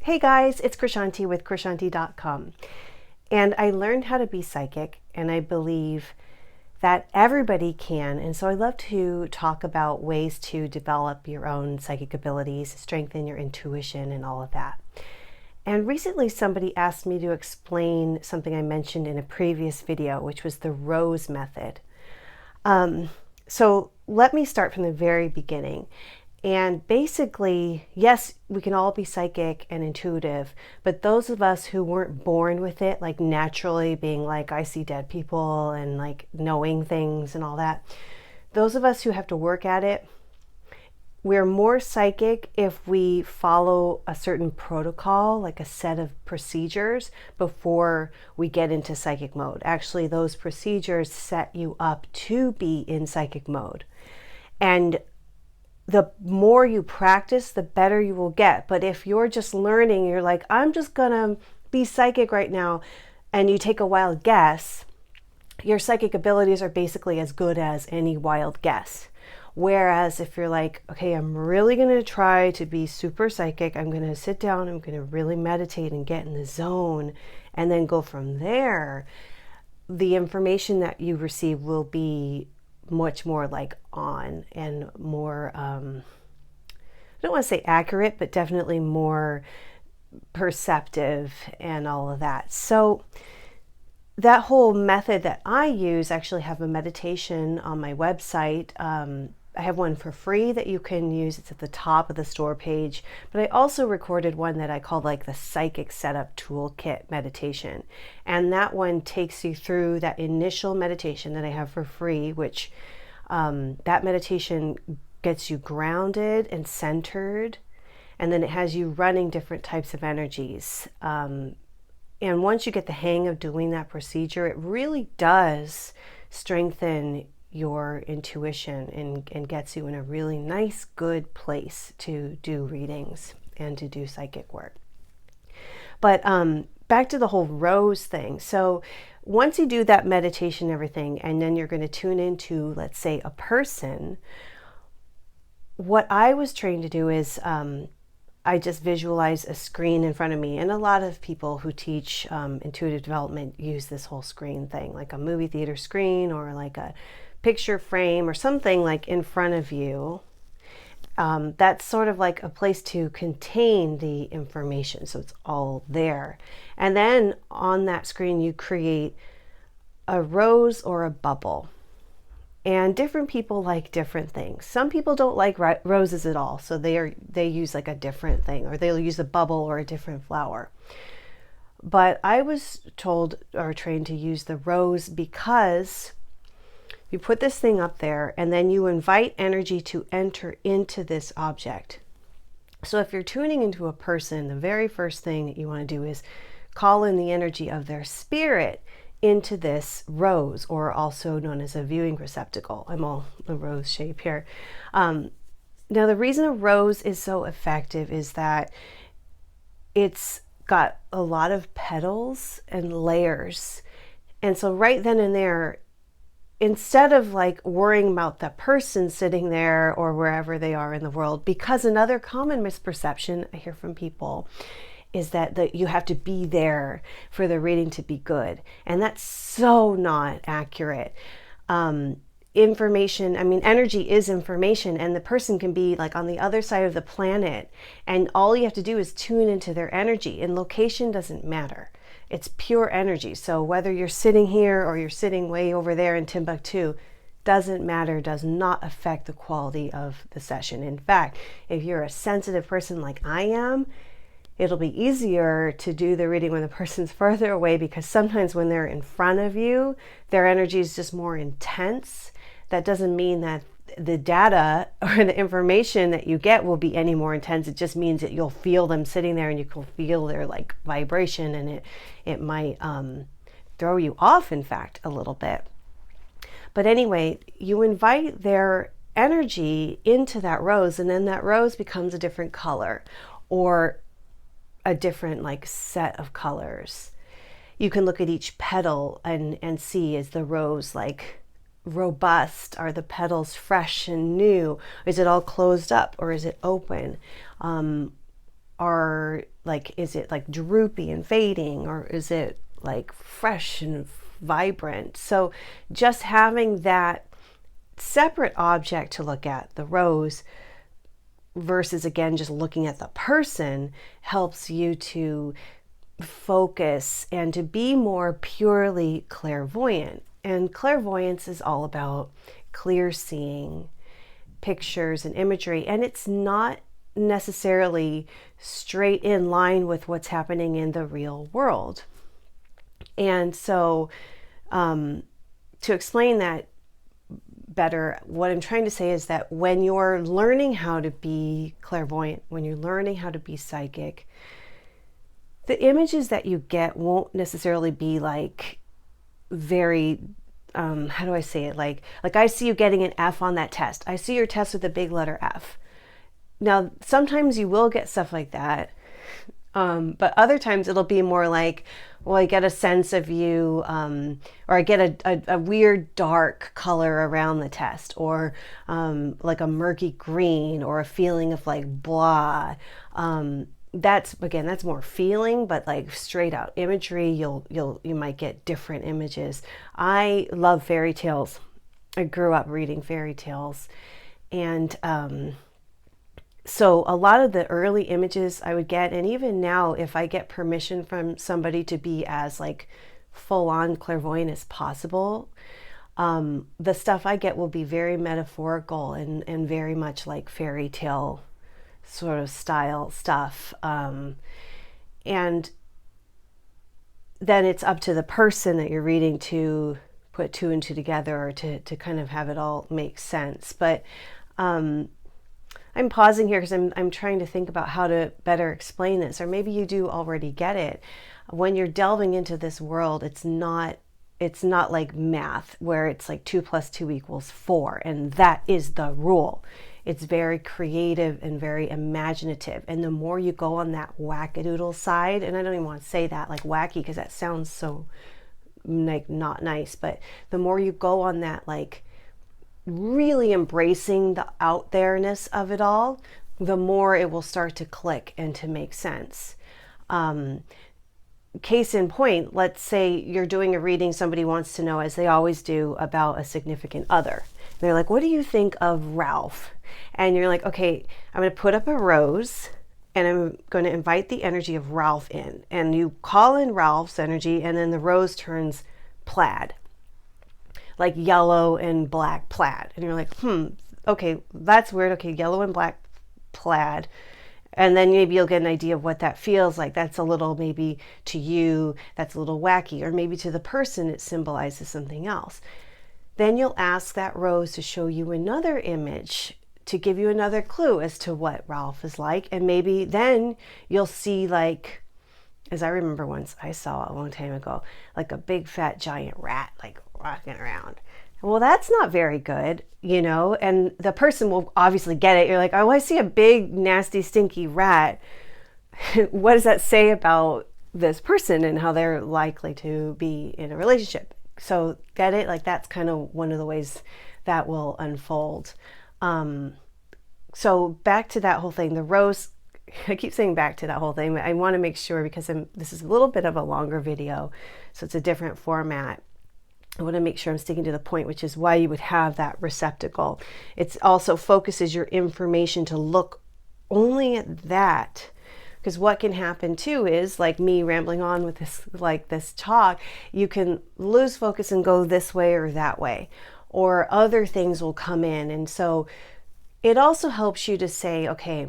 Hey guys, it's Krishanti with Krishanti.com. And I learned how to be psychic, and I believe that everybody can. And so I love to talk about ways to develop your own psychic abilities, strengthen your intuition, and all of that. And recently somebody asked me to explain something I mentioned in a previous video, which was the rose method. So let me start from the very beginning. And basically, yes, we can all be psychic and intuitive, but those of us who weren't born with it, like naturally being like, I see dead people and like knowing things and all that, those of us who have to work at it, we're more psychic if we follow a certain protocol, like a set of procedures before we get into psychic mode. Actually, those procedures set you up to be in psychic mode. And the more you practice, the better you will get. But if you're just learning, you're like, I'm just gonna be psychic right now, and you take a wild guess, your psychic abilities are basically as good as any wild guess. Whereas if you're like, okay, I'm really gonna try to be super psychic, I'm gonna sit down, I'm gonna really meditate and get in the zone, and then go from there, the information that you receive will be much more like on and more, I don't want to say accurate, but definitely more perceptive and all of that. So that whole method that I use, actually have a meditation on my website. I have one for free that you can use. It's at the top of the store page. But I also recorded one that I called like the Psychic Setup Toolkit meditation. And that one takes you through that initial meditation that I have for free, which that meditation gets you grounded and centered. And then it has you running different types of energies. And once you get the hang of doing that procedure, it really does strengthen your intuition and gets you in a really nice, good place to do readings and to do psychic work. But back to the whole rose thing. So once you do that meditation and everything, and then you're going to tune into, let's say, a person, what I was trained to do is I just visualize a screen in front of me. And a lot of people who teach intuitive development use this whole screen thing, like a movie theater screen or like a picture frame or something like in front of you. That's sort of like a place to contain the information, so it's all there. And then on that screen you create a rose or a bubble. And different people like different things. Some people don't like roses at all, so they use like a different thing, or they'll use a bubble or a different flower. But I was told or trained to use the rose because you put this thing up there and then you invite energy to enter into this object. So if you're tuning into a person, the very first thing that you want to do is call in the energy of their spirit into this rose, or also known as a viewing receptacle. I'm all the rose shape here. Now the reason a rose is so effective is that it's got a lot of petals and layers. And so right then and there, instead of like worrying about the person sitting there or wherever they are in the world, because another common misperception I hear from people is that you have to be there for the reading to be good. And that's so not accurate. Information, I mean, energy is information, and the person can be like on the other side of the planet, and all you have to do is tune into their energy, and location doesn't matter. It's pure energy. So whether you're sitting here or you're sitting way over there in Timbuktu, doesn't matter, does not affect the quality of the session. In fact, if you're a sensitive person like I am, it'll be easier to do the reading when the person's further away, because sometimes when they're in front of you, their energy is just more intense. That doesn't mean that the data or the information that you get will be any more intense. It just means that you'll feel them sitting there and you can feel their like vibration, and it might throw you off, in fact, a little bit. But anyway, you invite their energy into that rose, and then that rose becomes a different color or a different like set of colors. You can look at each petal and see, is the rose like robust? Are the petals fresh and new? Is it all closed up, or is it open? are like, is it like droopy and fading, or is it like fresh and vibrant? So just having that separate object to look at, the rose, versus again just looking at the person, helps you to focus and to be more purely clairvoyant. And clairvoyance is all about clear seeing, pictures and imagery, and it's not necessarily straight in line with what's happening in the real world. And so to explain that better, what I'm trying to say is that when you're learning how to be clairvoyant, when you're learning how to be psychic, the images that you get won't necessarily be like very, how do I say it? Like I see you getting an F on that test. I see your test with a big letter F. Now, sometimes you will get stuff like that. But other times it'll be more like, well, I get a sense of you, or I get a weird dark color around the test, or like a murky green, or a feeling of like blah. That's more feeling, but like straight out imagery, you might get different images. I love fairy tales. I grew up reading fairy tales, and so a lot of the early images I would get, and even now, if I get permission from somebody to be as like full-on clairvoyant as possible, the stuff I get will be very metaphorical and very much like fairy tale sort of style stuff. And then it's up to the person that you're reading to put two and two together, or to kind of have it all make sense. But I'm pausing here because I'm trying to think about how to better explain this, or maybe you do already get it. When you're delving into this world, it's not like math where it's like 2 + 2 = 4 and that is the rule. It's very creative and very imaginative. And the more you go on that wackadoodle side, and I don't even want to say that like wacky because that sounds so like not nice, but the more you go on that like really embracing the out there-ness of it all, the more it will start to click and to make sense. Case in point, let's say you're doing a reading, somebody wants to know, as they always do, about a significant other. They're like, what do you think of Ralph? And you're like, okay, I'm going to put up a rose and I'm going to invite the energy of Ralph in. And you call in Ralph's energy, and then the rose turns plaid, like yellow and black plaid. And you're like, okay, that's weird. Okay, yellow and black plaid. And then maybe you'll get an idea of what that feels like. That's a little, maybe to you, that's a little wacky, or maybe to the person it symbolizes something else. Then you'll ask that rose to show you another image to give you another clue as to what Ralph is like. And maybe then you'll see, like, as I remember once I saw a long time ago, like a big fat giant rat like walking around. Well, that's not very good, you know, and the person will obviously get it. You're like, oh, I see a big, nasty, stinky rat. What does that say about this person and how they're likely to be in a relationship? So get it? Like, that's kind of one of the ways that will unfold. So back to that whole thing, the rose, I keep saying back to that whole thing, but I want to make sure, because this is a little bit of a longer video, so it's a different format. I want to make sure I'm sticking to the point, which is why you would have that receptacle. It also focuses your information to look only at that. Because what can happen too is, like me rambling on with this talk, you can lose focus and go this way or that way, or other things will come in. And so it also helps you to say, okay,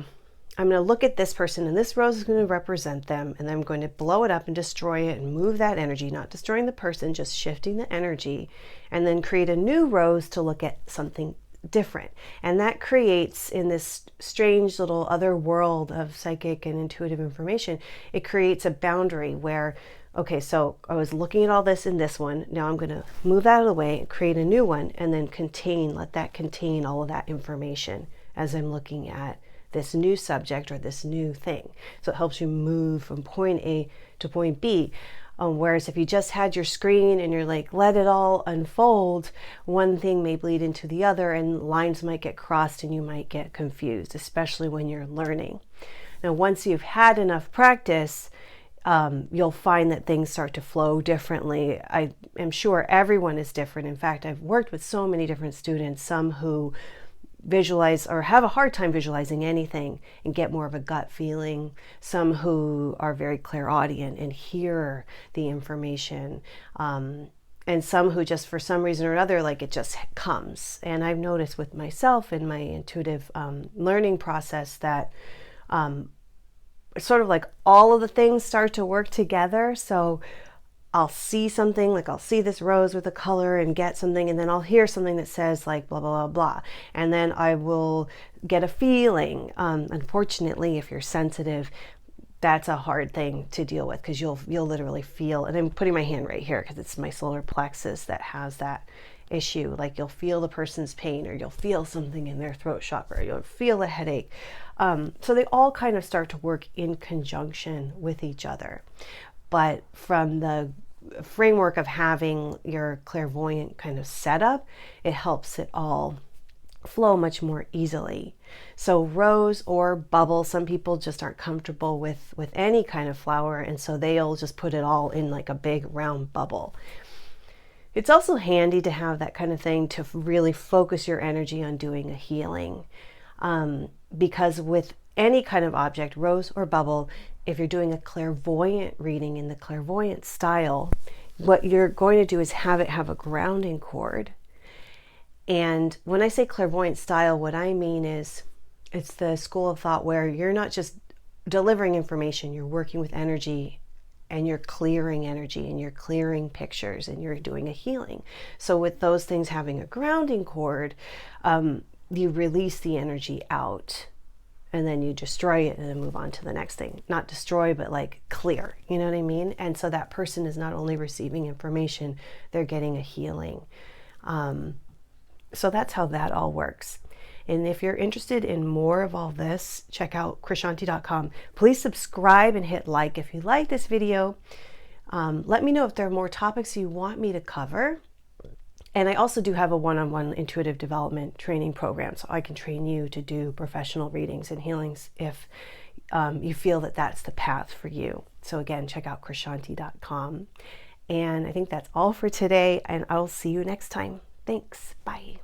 I'm going to look at this person, and this rose is going to represent them, and then I'm going to blow it up and destroy it and move that energy, not destroying the person, just shifting the energy, and then create a new rose to look at something different. And that creates, in this strange little other world of psychic and intuitive information, it creates a boundary where, okay, so I was looking at all this in this one, now I'm going to move that out of the way and create a new one, and then let that contain all of that information as I'm looking at this new subject or this new thing. So it helps you move from point A to point B. Whereas if you just had your screen and you're like, let it all unfold, one thing may bleed into the other and lines might get crossed and you might get confused, especially when you're learning. Now, once you've had enough practice, you'll find that things start to flow differently. I am sure everyone is different. In fact, I've worked with so many different students, some who visualize or have a hard time visualizing anything and get more of a gut feeling, some who are very clairaudient and hear the information, and some who just for some reason or another, like it just comes. And I've noticed with myself in my intuitive learning process that sort of like all of the things start to work together. So I'll see something, like I'll see this rose with a color and get something, and then I'll hear something that says like blah, blah, blah, blah. And then I will get a feeling. Unfortunately, if you're sensitive, that's a hard thing to deal with, because you'll literally feel, and I'm putting my hand right here because it's my solar plexus that has that issue. Like you'll feel the person's pain, or you'll feel something in their throat chakra, or you'll feel a headache. So they all kind of start to work in conjunction with each other. But from the framework of having your clairvoyant kind of setup, it helps it all flow much more easily. So rose or bubble, some people just aren't comfortable with any kind of flower, and so they'll just put it all in like a big round bubble. It's also handy to have that kind of thing to really focus your energy on doing a healing, because with any kind of object, rose or bubble, if you're doing a clairvoyant reading in the clairvoyant style, what you're going to do is have it have a grounding cord. And when I say clairvoyant style, what I mean is it's the school of thought where you're not just delivering information, you're working with energy, and you're clearing energy, and you're clearing pictures, and you're doing a healing. So with those things having a grounding cord, you release the energy out, and then you destroy it and then move on to the next thing. Not destroy, but like clear, you know what I mean? And so that person is not only receiving information, they're getting a healing. So that's how that all works. And if you're interested in more of all this, check out Krishanti.com. Please subscribe and hit like if you like this video. Let me know if there are more topics you want me to cover. And I also do have a one-on-one intuitive development training program, so I can train you to do professional readings and healings if you feel that that's the path for you. So again, check out Krishanti.com. And I think that's all for today, and I'll see you next time. Thanks. Bye.